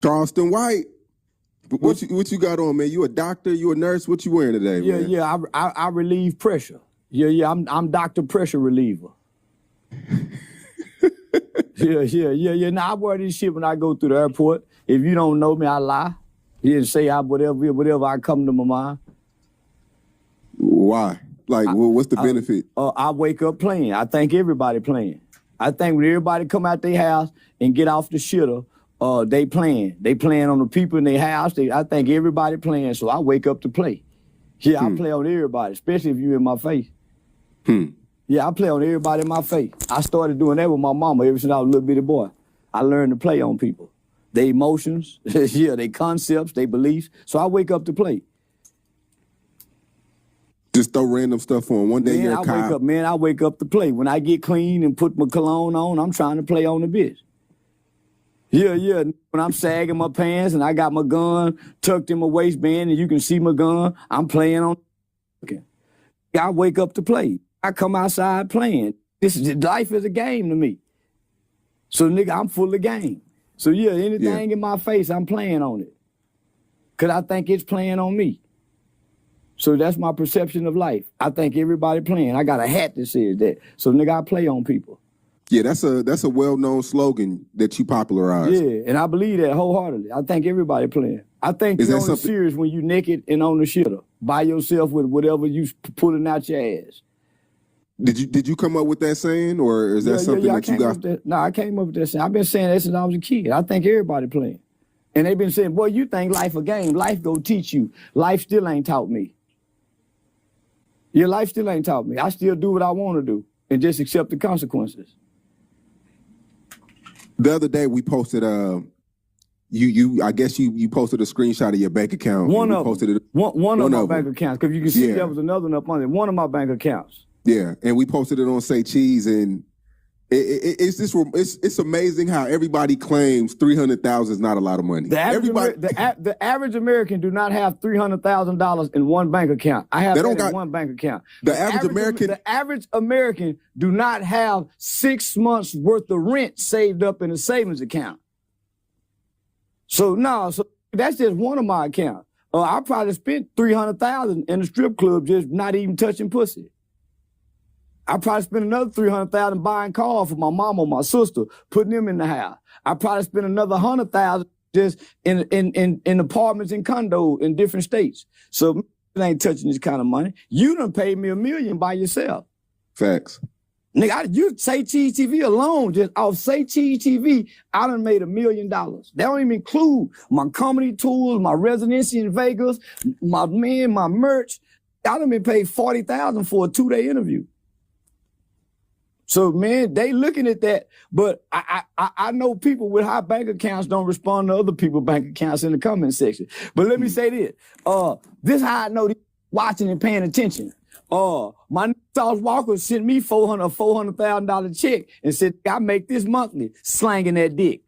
Charleston White. What you got on, man? You a doctor? You a nurse? What you wearing today, man? Yeah. I relieve pressure. Yeah. I'm Dr. Pressure Reliever. Yeah. Now I wear this shit when I go through the airport. If you don't know me, I lie. You didn't say whatever I come to my mind. Why? Like, what's the benefit? I wake up playing. I think everybody playing. I think when everybody come out their house and get off the shitter, they playing. They playing on the people in their house. I think everybody playing, so I wake up to play. Yeah, I play on everybody, especially if you in my face. Yeah, I play on everybody in my face. I started doing that with my mama ever since I was a little bitty boy. I learned to play on people. Their emotions, yeah, their concepts, their beliefs. So I wake up to play. Just throw random stuff on. One day you're a cop. I wake up to play. When I get clean and put my cologne on, I'm trying to play on the bitch. Yeah. When I'm sagging my pants and I got my gun tucked in my waistband and you can see my gun, I'm playing on. I wake up to play. I come outside playing. Life is a game to me. So, nigga, I'm full of game. So, yeah, anything in my face, I'm playing on it. Because I think it's playing on me. So that's my perception of life. I think everybody playing. I got a hat that says that. So, nigga, I play on people. Yeah, that's a well-known slogan that you popularized. Yeah, and I believe that wholeheartedly. I think everybody playing. I think you're only serious when you naked and on the shitter by yourself with whatever you pulling out your ass. Did you come up with that saying, or is that something that you got? No, I came up with that saying. I've been saying that since I was a kid. I think everybody playing. And they've been saying, boy, you think life a game. Life go teach you. Life still ain't taught me. Your life still ain't taught me. I still do what I want to do and just accept the consequences. The other day we posted I guess you posted a screenshot of your bank account. One of my bank accounts, because you can see there was another one up on it. One of my bank accounts. Yeah, and we posted it on Say Cheese, and it's amazing how everybody claims $300,000 is not a lot of money. The average American do not have $300,000 in one bank account. I have that in one bank account. The average American do not have 6 months worth of rent saved up in a savings account. So that's just one of my accounts. I probably spent $300,000 in the strip club just not even touching pussy. I probably spent another $300,000 buying cars for my mama or my sister, putting them in the house. I probably spent another $100,000 just in apartments and condos in different states. So it ain't touching this kind of money. You done paid me $1 million by yourself. Facts. Nigga, you Say Cheese TV alone, just off Say Cheese TV, I done made $1 million. That don't even include my comedy tours, my residency in Vegas, my merch. I done been paid $40,000 for a 2-day interview. So, man, they looking at that, but I know people with high bank accounts don't respond to other people's bank accounts in the comment section. But let me say this. This how I know they watching and paying attention. My Sauce Walker sent me $400,000 check and said, I make this monthly, slanging that dick.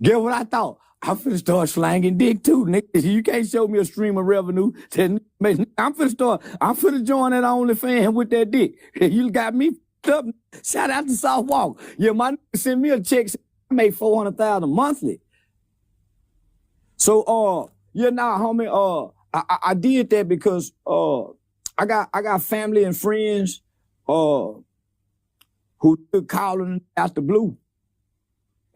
Get what I thought? I'm finna start slanging dick too, nigga. You can't show me a stream of revenue. I'm finna join that OnlyFans with that dick. You got me up. Shout out to South Walk. Yeah, my nigga sent me a check. I made $400,000 monthly. So, homie, I did that because I got family and friends who took calling out the blue.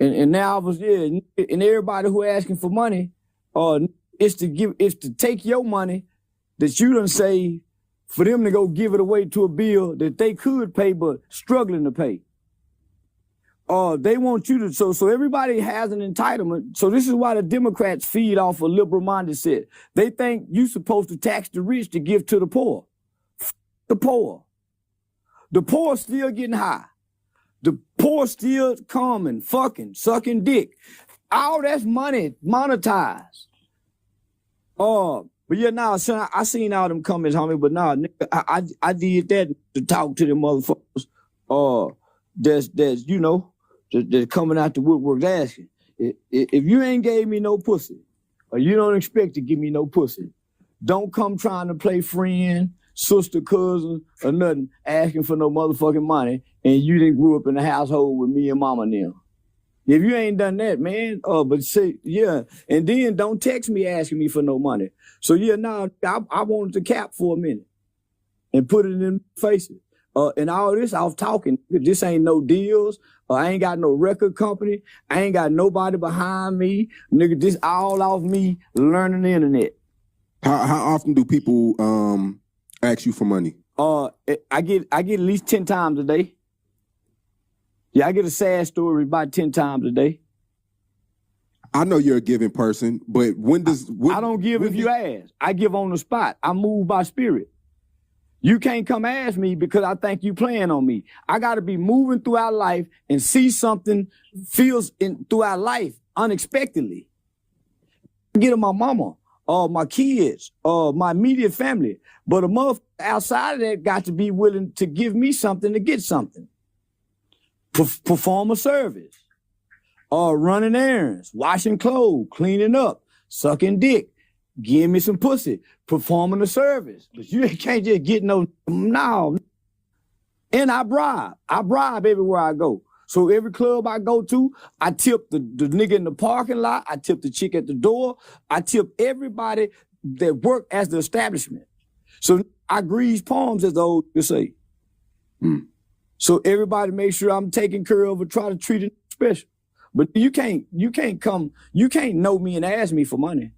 And now I was, and everybody who asking for money, is to take your money that you done saved for them to go give it away to a bill that they could pay but struggling to pay. They want you to, so everybody has an entitlement. So this is why the Democrats feed off a liberal mindset. They think you're supposed to tax the rich to give to the poor. The poor. The poor still getting high. The poor still coming, fucking, sucking dick. All that's money monetized. But yeah, now, son, I seen all them comments, homie, but nah, nigga, I did that to talk to them motherfuckers. That's you know, that's coming out the woodwork asking. If you ain't gave me no pussy, or you don't expect to give me no pussy, don't come trying to play friend, sister, cousin, or nothing, asking for no motherfucking money, and you didn't grew up in a household with me and mama and them. If you ain't done that, man, but say, yeah, and then don't text me asking me for no money. So yeah, now I wanted to cap for a minute and put it in faces. And all this off talking. This ain't no deals. I ain't got no record company. I ain't got nobody behind me. Nigga, this all off me learning the internet. How often do people ask you for money? I get at least 10 times a day. Yeah, I get a sad story about 10 times a day. I know you're a giving person, but I don't give if you ask. I give on the spot. I move by spirit. You can't come ask me because I think you playing on me. I got to be moving throughout life and see something throughout life unexpectedly. Get to my mama, my kids, my immediate family. But a motherfucker outside of that got to be willing to give me something to get something. Perform a service, running errands, washing clothes, cleaning up, sucking dick, give me some pussy, performing a service. But you can't just get no. And I bribe everywhere I go. So every club I go to, I tip the nigga in the parking lot, I tip the chick at the door, I tip everybody that work as the establishment. So I grease palms, as the old you say. So everybody make sure I'm taking care of or try to treat it special. But you can't know me and ask me for money.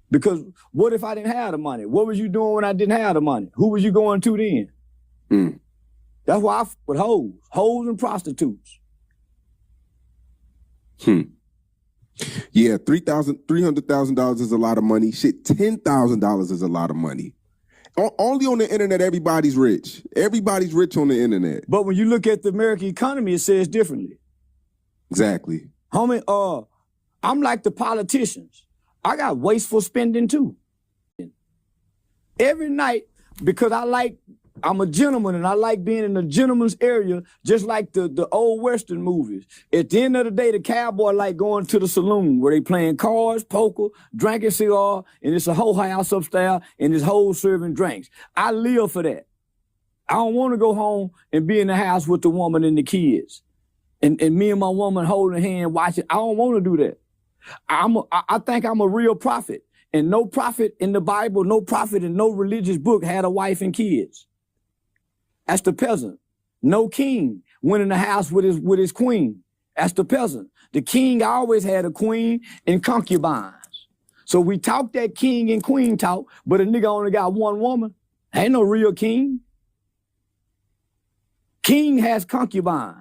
Because what if I didn't have the money? What was you doing when I didn't have the money? Who was you going to then? That's why I f with hoes and prostitutes. Yeah, $300,000 is a lot of money. Shit, $10,000 is a lot of money. Only on the internet, everybody's rich. Everybody's rich on the internet. But when you look at the American economy, it says differently. Exactly. Homie, I'm like the politicians. I got wasteful spending too. Every night, because I'm a gentleman and I like being in a gentleman's area, just like the old Western movies. At the end of the day, the cowboy like going to the saloon where they playing cards, poker, drinking cigar, and it's a whole house upstairs and this whole serving drinks. I live for that. I don't want to go home and be in the house with the woman and the kids. And me and my woman holding hand, watching. I don't want to do that. I think I'm a real prophet. And no prophet in the Bible, no prophet in no religious book had a wife and kids. That's the peasant. No king went in the house with his queen. That's the peasant. The king always had a queen and concubines. So we talk that king and queen talk, but a nigga only got one woman. Ain't no real king. King has concubines.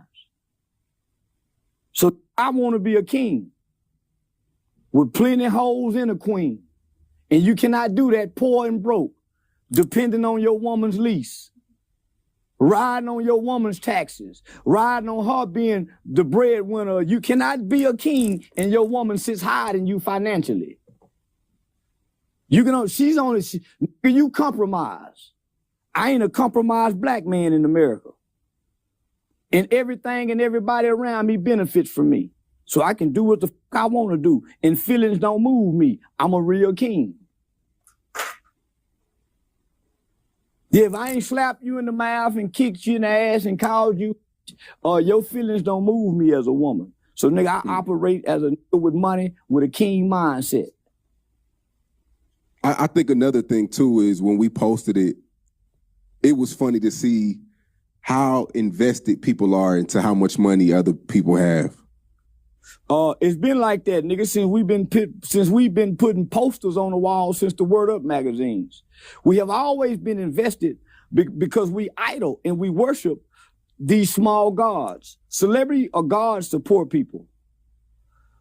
So I want to be a king with plenty of hoes and a queen. And you cannot do that poor and broke, depending on your woman's lease. Riding on your woman's taxes, riding on her being the breadwinner. You cannot be a king and your woman sits higher than you financially. You compromise. I ain't a compromised black man in America. And everything and everybody around me benefits from me. So I can do what the fuck I want to do. And feelings don't move me. I'm a real king. Yeah, if I ain't slapped you in the mouth and kicked you in the ass and called you, your feelings don't move me as a woman. So nigga, I operate as a nigga with money with a king mindset. I think another thing too is when we posted it, it was funny to see how invested people are into how much money other people have. It's been like that, nigga, since we've been putting posters on the wall since the Word Up magazines. We have always been invested because we idol and we worship these small gods. Celebrity are gods to poor people.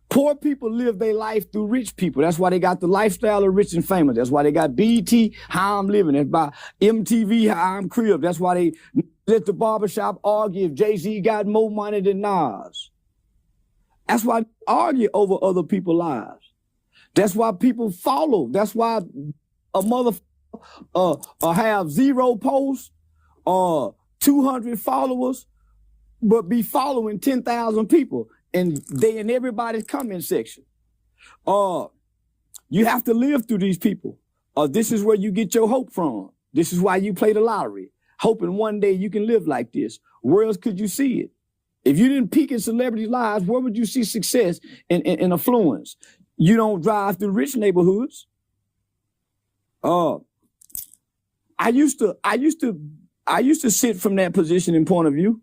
Poor people live their life through rich people. That's why they got the lifestyle of rich and famous. That's why they got BET, How I'm Living. That's by MTV, How I'm Crib. That's why they at the barbershop argue if Jay-Z got more money than Nas. That's why they argue over other people's lives. That's why people follow. That's why a motherfucker have 0 posts or 200 followers, but be following 10,000 people. And they in everybody's comment section. You have to live through these people. This is where you get your hope from. This is why you play the lottery, hoping one day you can live like this. Where else could you see it? If you didn't peak in celebrities' lives, where would you see success and affluence? You don't drive through rich neighborhoods. I used to sit from that position and point of view.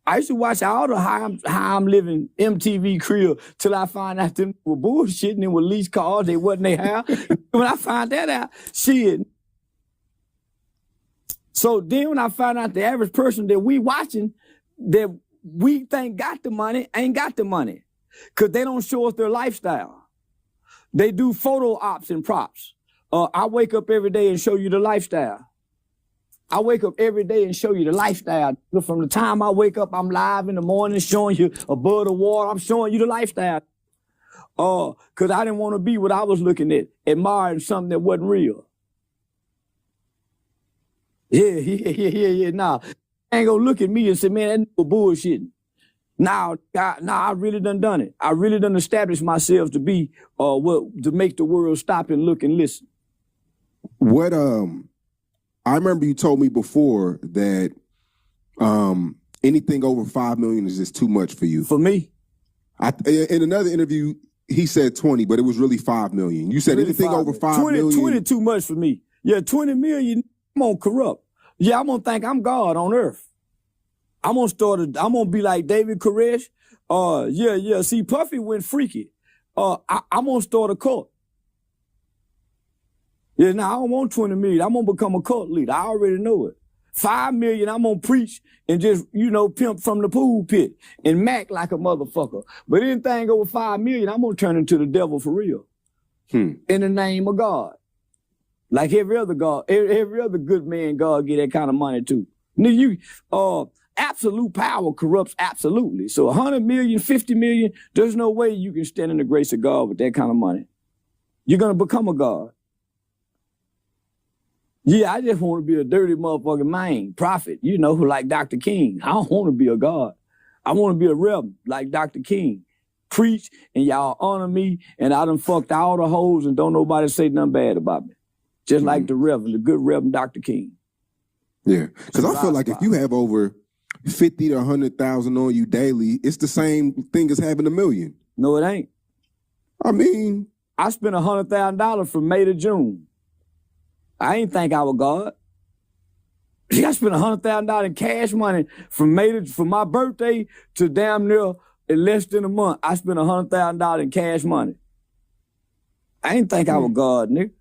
I used to watch all the how I'm living MTV crib till I find out them were bullshitting and were leased cars. They wasn't they have. When I find that out, shit. So then when I find out the average person that we watching, that we think got the money, ain't got the money. Cause they don't show us their lifestyle. They do photo ops and props. I wake up every day and show you the lifestyle. I wake up every day and show you the lifestyle. From the time I wake up, I'm live in the morning showing you above the water. I'm showing you the lifestyle. Cause I didn't want to be what I was looking at, admiring something that wasn't real. Yeah. Nah, ain't gonna look at me and say, man, that nigga bullshitting. Now I really done it. I really done established myself to be, to make the world stop and look and listen. What, I remember you told me before that, anything over 5 million is just too much for you. For me? In another interview, he said 20, but it was really 5 million. You said really anything over 5 million. 20 too much for me. Yeah, 20 million, I'm gonna corrupt. Yeah, I'm gonna think I'm God on earth. I'm gonna be like David Koresh. Yeah. See, Puffy went freaky. I'm gonna start a cult. Yeah, now I don't want 20 million. I'm gonna become a cult leader. I already know it. 5 million, I'm gonna preach and just, pimp from the pool pit and mac like a motherfucker. But anything over 5 million, I'm gonna turn into the devil for real. In the name of God. Like every other God, every other good man, God get that kind of money too. Absolute power corrupts absolutely. So 100 million, 50 million, there's no way you can stand in the grace of God with that kind of money. You're gonna become a God. Yeah, I just want to be a dirty motherfucking man, prophet, like Dr. King. I don't want to be a God. I want to be a rebel like Dr. King. Preach and y'all honor me, and I done fucked all the hoes and don't nobody say nothing bad about me. Just like the good Reverend Dr. King. Yeah, because I feel like if you have over 50 to 100,000 on you daily, it's the same thing as having $1 million. No, it ain't. I mean, I spent $100,000 from May to June. I ain't think I was God. I spent $100,000 in cash money from my birthday to damn near in less than a month. I spent $100,000 in cash money. I ain't think I was God, nigga.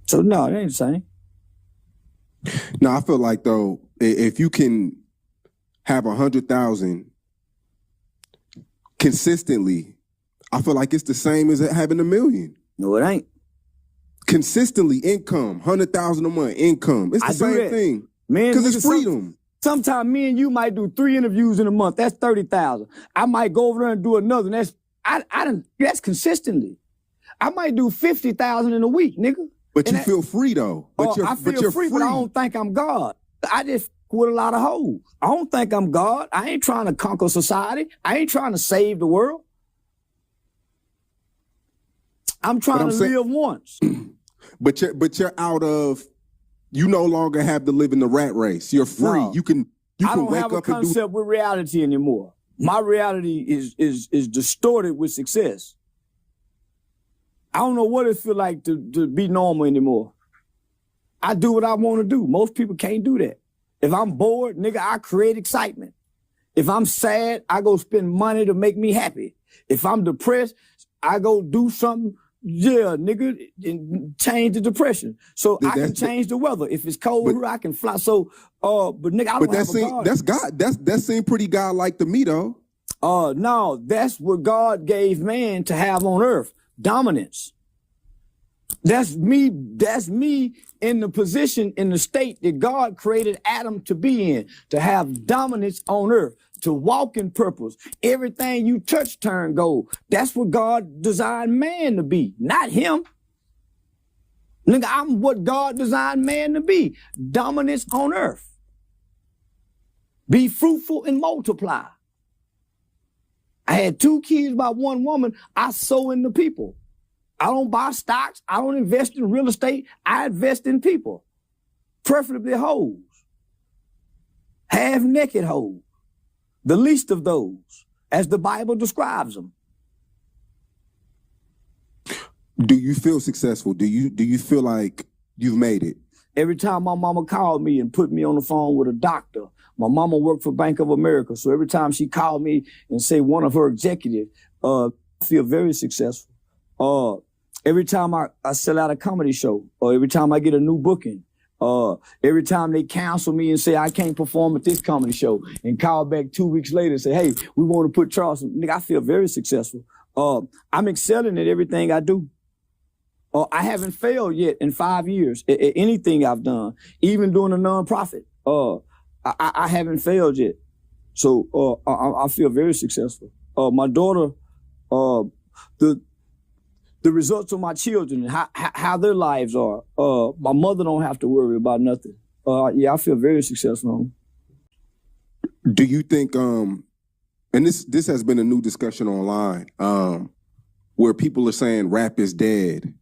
So no, it ain't the same. No, I feel like though, if you can have 100,000 consistently, I feel like it's the same as having $1 million. No, it ain't. Consistently income, 100,000 a month income. It's the same thing. Man, because it's freedom. Sometimes me and you might do 3 interviews in a month. That's 30,000. I might go over there and do another. And that's consistently. I might do 50,000 in a week, nigga. But you feel free though. I feel free, but I don't think I'm God. I just with a lot of hoes. I don't think I'm God. I ain't trying to conquer society. I ain't trying to save the world. I'm trying to live once. But you're out of. You no longer have to live in the rat race. You're free. No, you can I don't wake have a up concept with reality anymore. My reality is distorted with success. I don't know what it feel like to be normal anymore. I do what I want to do. Most people can't do that. If I'm bored, nigga, I create excitement. If I'm sad, I go spend money to make me happy. If I'm depressed, I go do something, nigga, and change the depression. So I can change the weather. If it's cold here, I can fly. So, but nigga, I don't have a God. That's God. That seemed pretty God-like to me, though. No, that's what God gave man to have on earth. Dominance. That's me in the position, in the state that God created Adam to be in, to have dominance on earth, to walk in purpose. Everything you touch turn gold. That's what God designed man to be, not him. Nigga, I'm what God designed man to be. Dominance on earth. Be fruitful and multiply. I had 2 kids by one woman. I sow into people. I don't buy stocks. I don't invest in real estate. I invest in people, preferably hoes. half-naked hoes, the least of those, as the Bible describes them. Do you feel successful? Do you feel like you've made it? Every time my mama called me and put me on the phone with a doctor, my mama worked for Bank of America, so every time she called me and say one of her executives, I feel very successful. Every time I sell out a comedy show, or every time I get a new booking, every time they counsel me and say I can't perform at this comedy show, and call back 2 weeks later and say, hey, we want to put Charleston, nigga, I feel very successful. I'm excelling at everything I do. I haven't failed yet in 5 years at anything I've done, even doing a nonprofit. I haven't failed yet. So I feel very successful. My daughter, the results of my children, how their lives are, my mother don't have to worry about nothing. Yeah, I feel very successful. Do you think, and this has been a new discussion online, where people are saying rap is dead.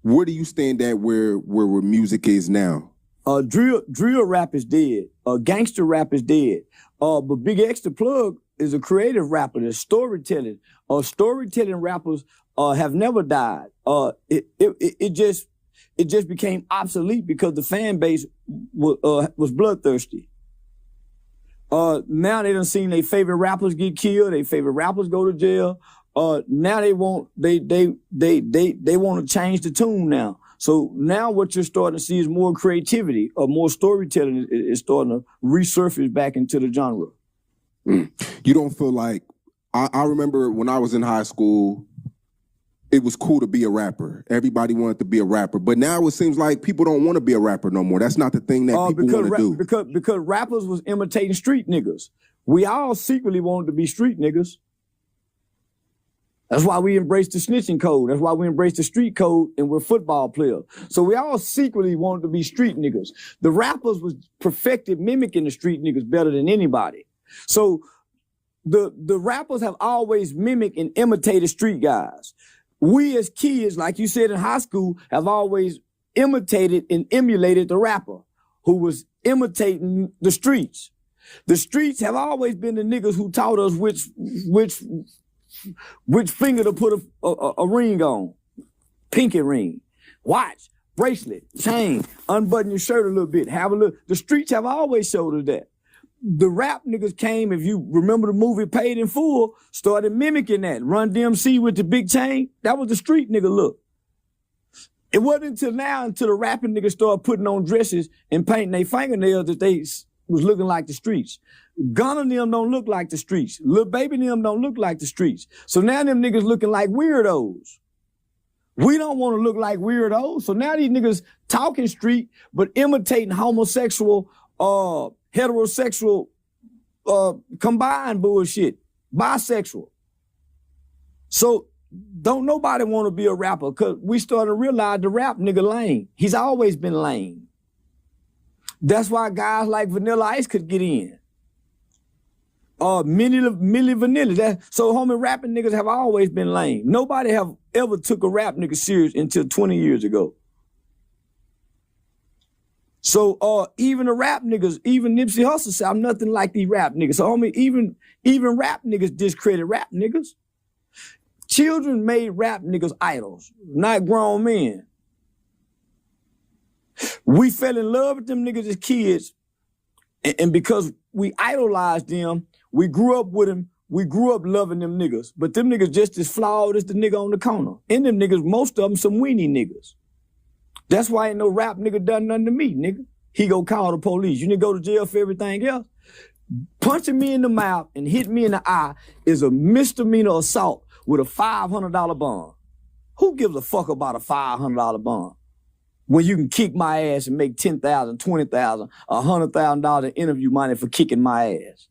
Where do you stand at where music is now? Drill rap is dead. Gangster rap is dead. But Big X the Plug is a creative rapper. There's storytelling. Storytelling rappers have never died. It just became obsolete because the fan base was bloodthirsty. Now they done seen their favorite rappers get killed. Their favorite rappers go to jail. Now they want to change the tune now. So now what you're starting to see is more creativity, more storytelling is starting to resurface back into the genre. You don't feel like, I remember when I was in high school, it was cool to be a rapper. Everybody wanted to be a rapper. But now it seems like people don't want to be a rapper no more. That's not the thing that people want to do. Because rappers was imitating street niggas. We all secretly wanted to be street niggas. That's why we embrace the snitching code. That's why we embrace the street code, and we're football players. So we all secretly wanted to be street niggas. The rappers was perfected mimicking the street niggas better than anybody. So the rappers have always mimicked and imitated street guys. We as kids, like you said in high school, have always imitated and emulated the rapper who was imitating the streets. The streets have always been the niggas who taught us which finger to put a ring on. Pinky ring, watch, bracelet, chain, unbutton your shirt a little bit, have a little. The streets have always showed us that. The rap niggas came, if you remember the movie Paid in Full, started mimicking that. Run DMC with the big chain, that was the street nigga look. It wasn't until the rapping niggas started putting on dresses and painting their fingernails that they was looking like the streets. Gunna and them don't look like the streets. Lil Baby and them don't look like the streets. So now them niggas looking like weirdos. We don't want to look like weirdos. So now these niggas talking street, but imitating homosexual, heterosexual, combined bullshit. Bisexual. So don't nobody want to be a rapper because we started to realize the rap nigga lame. He's always been lame. That's why guys like Vanilla Ice could get in. Milli Vanilli. So homie, rapping niggas have always been lame. Nobody have ever took a rap nigga serious until 20 years ago. So even the rap niggas, even Nipsey Hussle said, I'm nothing like these rap niggas. So homie, even rap niggas discredit rap niggas. Children made rap niggas idols, not grown men. We fell in love with them niggas as kids, and because we idolized them, we grew up with them, we grew up loving them niggas. But them niggas just as flawed as the nigga on the corner. And them niggas, most of them some weenie niggas. That's why ain't no rap nigga done nothing to me, nigga. He go call the police. You need to go to jail for everything else. Punching me in the mouth and hitting me in the eye is a misdemeanor assault with a $500 bond. Who gives a fuck about a $500 bond? When you can kick my ass and make $10,000, $20,000, $100,000 in interview money for kicking my ass.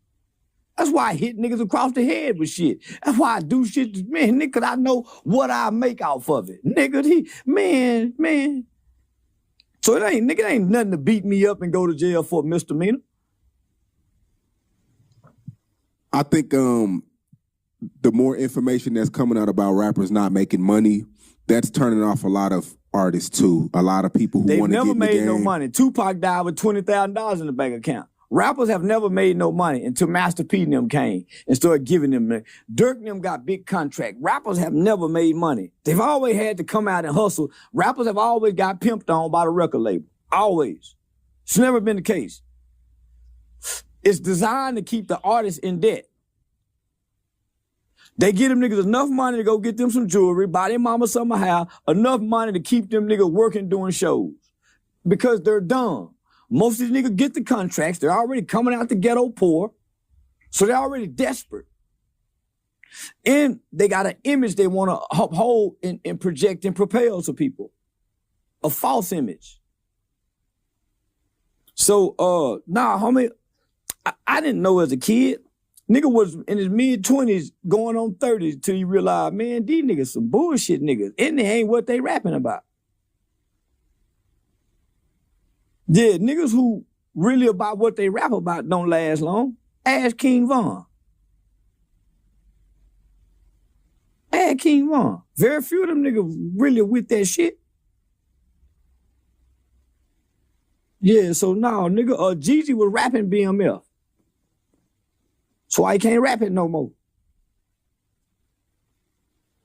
That's why I hit niggas across the head with shit. That's why I do shit, man, nigga, 'cause I know what I make off of it. Nigga, man. So it ain't nothing to beat me up and go to jail for a misdemeanor. I think the more information that's coming out about rappers not making money, that's turning off a lot of artists too. A lot of people who want to get in the game. They've never made no money. Tupac died with $20,000 in the bank account. Rappers have never made no money until Master P and them came and started giving them money. Dirk and them got big contract. Rappers have never made money. They've always had to come out and hustle. Rappers have always got pimped on by the record label. Always. It's never been the case. It's designed to keep the artist in debt. They give them niggas enough money to go get them some jewelry, buy their mama something to have, enough money to keep them niggas working doing shows. Because they're dumb. Most of these niggas get the contracts. They're already coming out the ghetto poor. So they're already desperate. And they got an image they want to uphold and project and propel to people. A false image. So, homie, I didn't know as a kid. Nigga was in his mid-20s going on 30s till you realize, man, these niggas some bullshit niggas. And they ain't what they rapping about. Yeah, niggas who really about what they rap about don't last long. Ask King Von. Ask King Von. Very few of them niggas really with that shit. Yeah, so now, nigga, Jeezy was rapping BMF. So I can't rap it no more.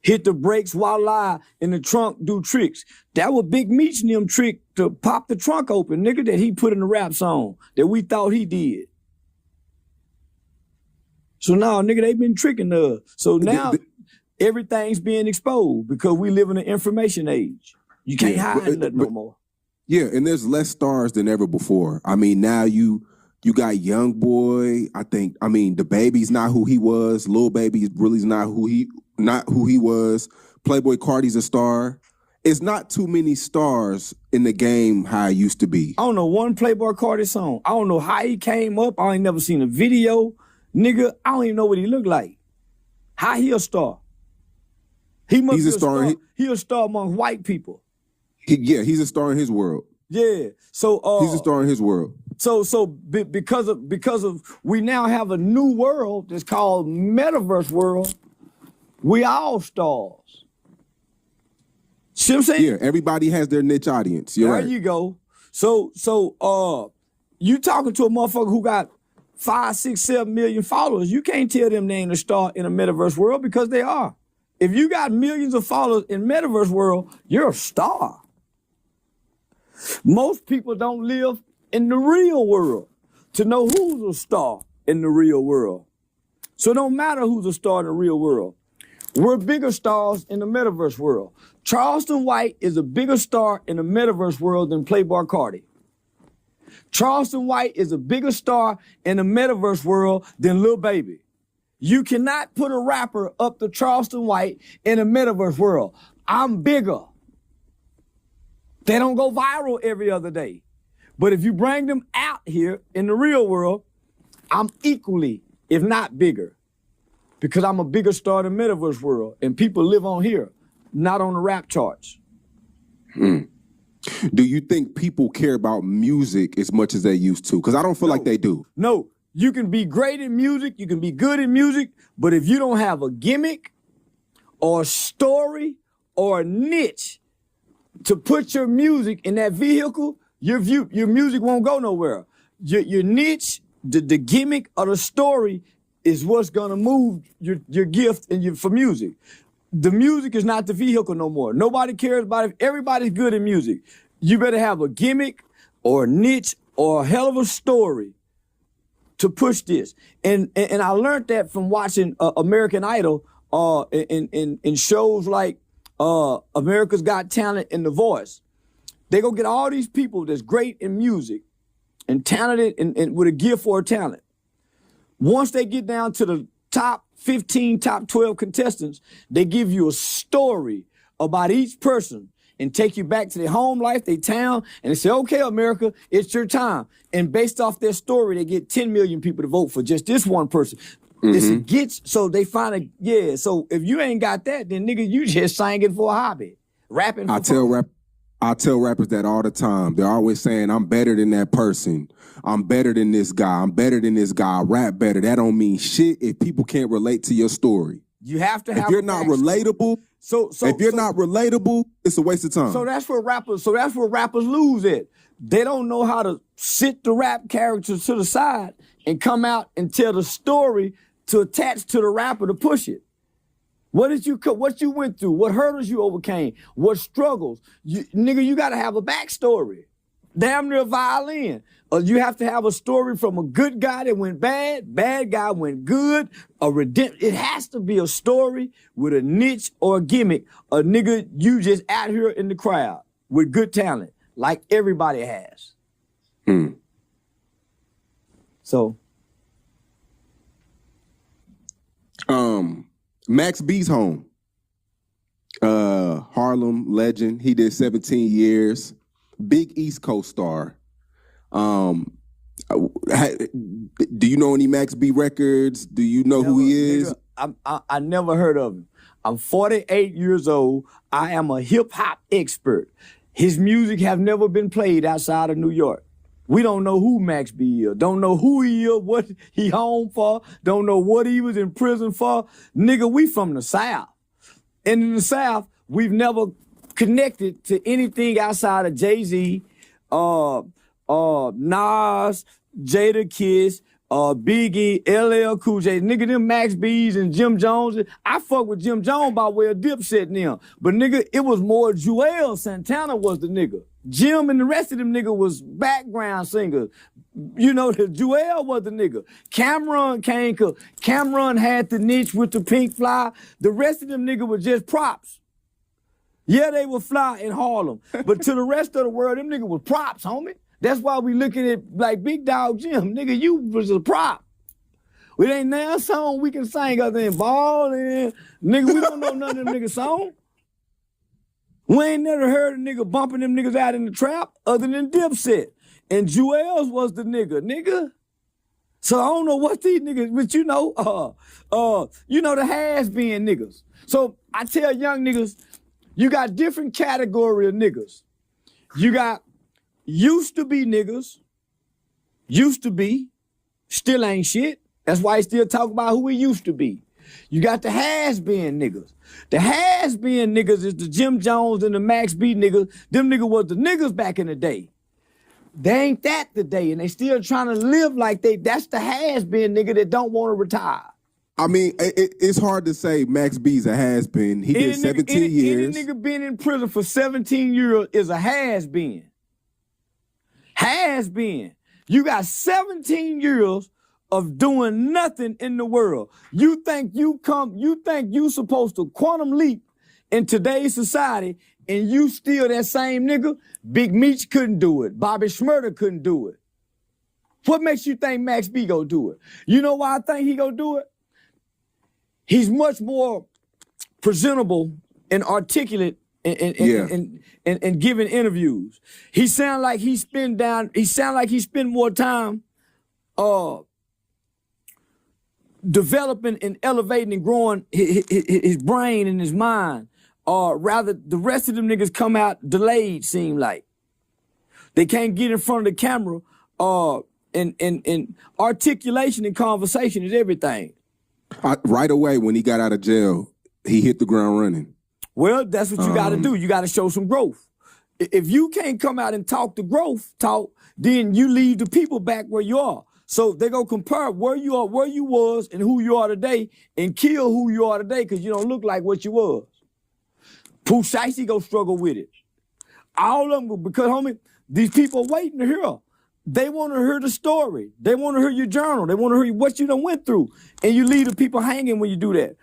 Hit the brakes, voila, in the trunk, do tricks. That was Big Meech and them trick to pop the trunk open, nigga, that he put in the rap song that we thought he did. So now, nigga, they been tricking us. So now everything's being exposed because we live in an information age. You can't hide nothing no more. Yeah, and there's less stars than ever before. I mean, now you got Young Boy. The Baby's not who he was. Lil Baby really's not who he was. Playboy Cardi's a star. It's not too many stars in the game how it used to be. I don't know one Playboy Cardi song. I don't know how he came up. I ain't never seen a video. Nigga, I don't even know what he looked like. How he a star? He's a star. He a star among white people. He's a star in his world. Yeah. So he's a star in his world. Because of we now have a new world that's called metaverse world. We all stars. See what I'm saying? Yeah, everybody has their niche audience. You're right. There you go. So you talking to a motherfucker who got 5, 6, 7 million followers. You can't tell them they ain't a star in a metaverse world because they are. If you got millions of followers in metaverse world, you're a star. Most people don't live in the real world to know who's a star in the real world. So it don't matter who's a star in the real world. We're bigger stars in the metaverse world. Charleston White is a bigger star in the metaverse world than Playboy Cardi. Charleston White is a bigger star in the metaverse world than Lil Baby. You cannot put a rapper up to Charleston White in the metaverse world. I'm bigger. They don't go viral every other day. But if you bring them out here in the real world, I'm equally, if not bigger. Because I'm a bigger star in the metaverse world. And people live on here, not on the rap charts. Do you think people care about music as much as they used to? Because I don't feel like they do. No. You can be great in music, you can be good in music, but if you don't have a gimmick or a story or a niche to put your music in that vehicle, your music won't go nowhere. Your niche, the gimmick or the story is what's gonna move your gift and for music. The music is not the vehicle no more. Nobody cares about it. Everybody's good in music. You better have a gimmick or a niche or a hell of a story to push this. And I learned that from watching American Idol in shows like America's Got Talent and The Voice. They go get all these people that's great in music and talented and with a gift for a talent. Once they get down to the top 15, top 12 contestants, they give you a story about each person and take you back to their home life, their town, and they say, okay, America, it's your time. And based off their story, they get 10 million people to vote for just this one person. So they find so if you ain't got that, then nigga, you just singing for a hobby. Rapping for I tell rappers that all the time. They're always saying, I'm better than that person. I'm better than this guy. I'm better than this guy. I rap better. That don't mean shit if people can't relate to your story. You have to have. If you're not relatable, if you're not relatable, it's a waste of time. So that's where rappers lose it they don't know how to sit the rap characters to the side and come out and tell the story to attach to the rapper to push it. What you went through? What hurdles you overcame? What struggles? Nigga, you got to have a backstory. Damn near a violin. You have to have a story from a good guy that went bad guy went good, it has to be a story with a niche or a gimmick. A nigga, you just out here in the crowd with good talent, like everybody has. So. Max B's home. Harlem legend. He did 17 years. Big East Coast star. Do you know any Max B records? Do you know who he is? Nigga, I never heard of him. I'm 48 years old. I am a hip hop expert. His music have never been played outside of New York. We don't know who Max B is. Don't know who he is, what he home for. Don't know what he was in prison for. Nigga, we from the South. And in the South, we've never connected to anything outside of Jay-Z, Nas, Jada Kiss, Biggie, LL Cool J. Nigga, them Max B's and Jim Jones. I fuck with Jim Jones by way of Dipset and them. But nigga, it was more Joel Santana was the nigga. Jim and the rest of them nigga was background singers. You know, Joel was the nigga. Cameron came, cause Cameron had the niche with the pink fly. The rest of them nigga was just props. Yeah, they were fly in Harlem. But to the rest of the world, them nigga was props, homie. That's why we looking at like Big Dog Jim. Nigga, you was a prop. We ain't now a song we can sing other than ballin'. Nigga, we don't know none of them niggas' song. We ain't never heard a nigga bumping them niggas out in the trap other than Dipset. And Jewels was the nigga. So I don't know what these niggas, but you know the has-been niggas. So I tell young niggas, you got different category of niggas. You got used to be niggas, used to be, still ain't shit. That's why he still talk about who he used to be. You got the has-been niggas. The has-been niggas is the Jim Jones and the Max B niggas. Them niggas was the niggas back in the day. They ain't that today, and they still trying to live like that's the has-been nigga that don't want to retire. I mean, it's hard to say Max B's a has-been. He did 17 years. Any nigga been in prison for 17 years is a has-been. Has-been. You got 17 years of doing nothing in the world. You think you supposed to quantum leap in today's society and you still that same nigga? Big Meech couldn't do it. Bobby Shmurda couldn't do it. What makes you think Max B go do it? You know why I think he go do it? He's much more presentable and articulate and giving interviews. He sound like he spend more time developing and elevating and growing his brain and his mind. Rather, the rest of them niggas come out delayed, seem like. They can't get in front of the camera. And articulation and conversation is everything. Right away, when he got out of jail, he hit the ground running. Well, that's what you got to do. You got to show some growth. If you can't come out and talk, then you leave the people back where you are. So they gonna compare where you are, where you was, and who you are today, and kill who you are today because you don't look like what you was. Pooh Shiesty gonna struggle with it. All of them, because homie, these people waiting to hear. They want to hear the story. They want to hear your journal. They want to hear what you done went through. And you leave the people hanging when you do that.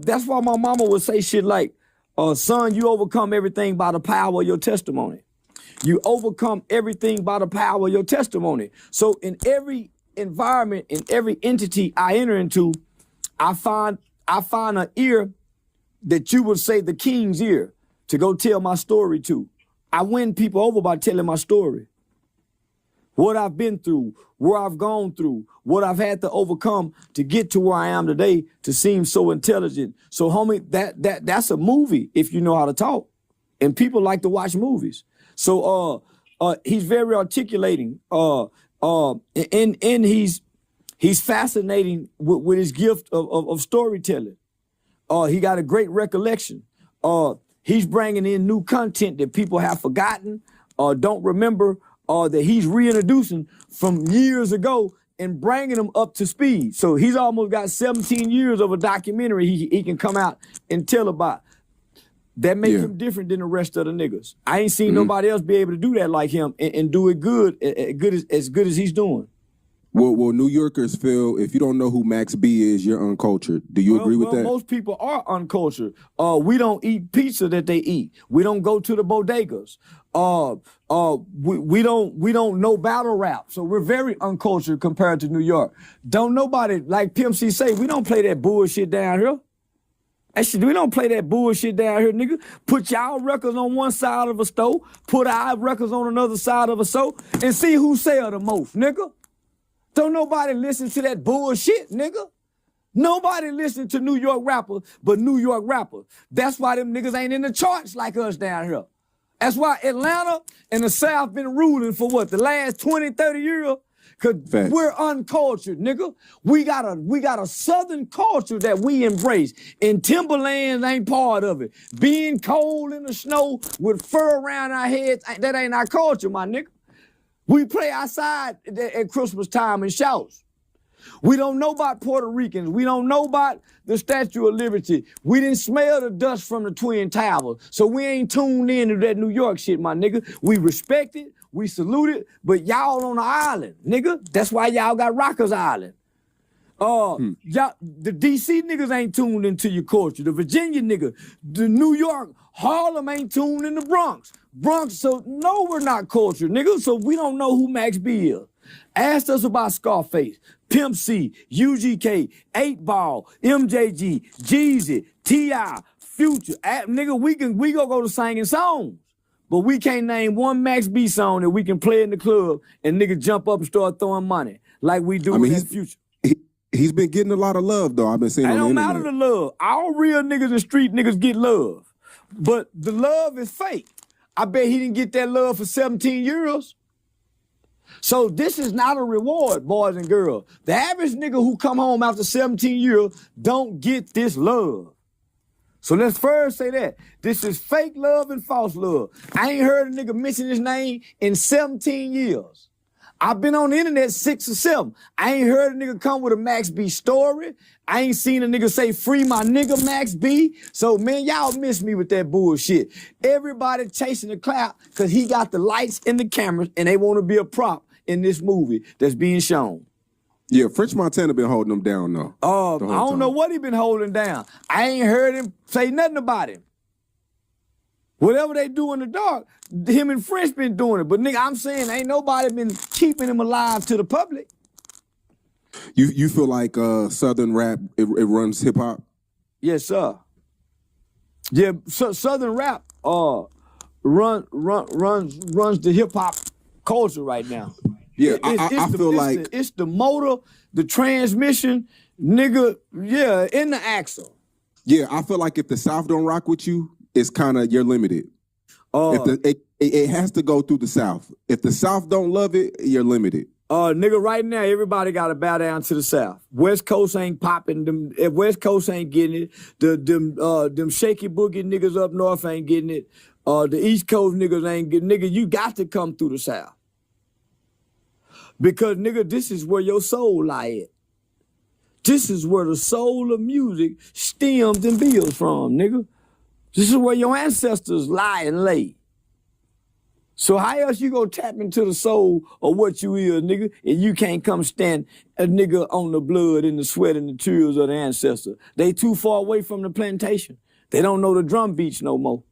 That's why my mama would say shit like, son, you overcome everything by the power of your testimony. You overcome everything by the power of your testimony. So in every environment, in every entity I enter into, I find an ear that you would say the king's ear to go tell my story to. I win people over by telling my story. What I've been through, where I've gone through, what I've had to overcome to get to where I am today to seem so intelligent. So homie, that's a movie if you know how to talk. And people like to watch movies. So he's very articulating. And he's fascinating with his gift of storytelling. He got a great recollection. He's bringing in new content that people have forgotten or don't remember. that he's reintroducing from years ago and bringing them up to speed. So he's almost got 17 years of a documentary he can come out and tell about. That makes him different than the rest of the niggas. I ain't seen nobody else be able to do that like him and do it as good as he's doing. Well, New Yorkers feel if you don't know who Max B is, you're uncultured. Do you agree with that? Most people are uncultured. We don't eat pizza that they eat. We don't go to the bodegas. We don't know battle rap. So we're very uncultured compared to New York. Don't nobody, like Pimp C say, we don't play that bullshit down here. We don't play that bullshit down here, nigga. Put y'all records on one side of a store, put our records on another side of a store, and see who sell the most, nigga. Don't nobody listen to that bullshit, nigga. Nobody listen to New York rappers but New York rappers. That's why them niggas ain't in the charts like us down here. That's why Atlanta and the South been ruling for what, the last 20, 30 years? Cause we're uncultured, nigga. We got a Southern culture that we embrace, and Timberlands ain't part of it. Being cold in the snow with fur around our heads, that ain't our culture, my nigga. We play outside at Christmas time and shouts. We don't know about Puerto Ricans. We don't know about the Statue of Liberty. We didn't smell the dust from the Twin Towers. So we ain't tuned in to that New York shit, my nigga. We respect it, we salute it, but y'all on the island, nigga. That's why y'all got Rockers Island. Y'all, the DC niggas ain't tuned into your culture. The Virginia nigga, the New York, Harlem ain't tuned in the Bronx. So no, we're not cultured, nigga. So we don't know who Max B is. Ask us about Scarface, Pimp C, UGK, 8 Ball, MJG, Jeezy, T.I., Future. Nigga, we gonna go to singing songs. But we can't name one Max B song that we can play in the club and nigga jump up and start throwing money like we do in Future. He's been getting a lot of love, though. I've been seeing on the internet. It don't matter the love. All real niggas and street niggas get love. But the love is fake. I bet he didn't get that love for 17 years. So this is not a reward, boys and girls. The average nigga who come home after 17 years don't get this love. So let's first say that. This is fake love and false love. I ain't heard a nigga mention his name in 17 years. I've been on the internet 6 or 7. I ain't heard a nigga come with a Max B story. I ain't seen a nigga say, free my nigga Max B. So, man, y'all miss me with that bullshit. Everybody chasing the clout because he got the lights and the cameras and they want to be a prop in this movie that's being shown. Yeah, French Montana been holding him down, though. I don't know what he been holding down. I ain't heard him say nothing about him. Whatever they do in the dark, him and French been doing it. But nigga, I'm saying ain't nobody been keeping him alive to the public. You feel like Southern rap, it runs hip hop? Yes, sir. Yeah, Southern rap runs the hip hop culture right now. Yeah, I feel like it's the motor, the transmission, nigga. Yeah, in the axle. Yeah, I feel like if the South don't rock with you, it's kind of, you're limited. It has to go through the South. If the South don't love it, you're limited. Nigga, right now, everybody got to bow down to the South. West Coast ain't popping. If West Coast ain't getting it, them shaky boogie niggas up north ain't getting it. The East Coast niggas ain't getting it. Nigga, you got to come through the South. Because, nigga, this is where your soul lie at. This is where the soul of music stems and builds from, nigga. This is where your ancestors lie and lay. So how else you gonna tap into the soul of what you is, nigga, and you can't come stand a nigga on the blood and the sweat and the tears of the ancestor? They too far away from the plantation. They don't know the drum beats no more.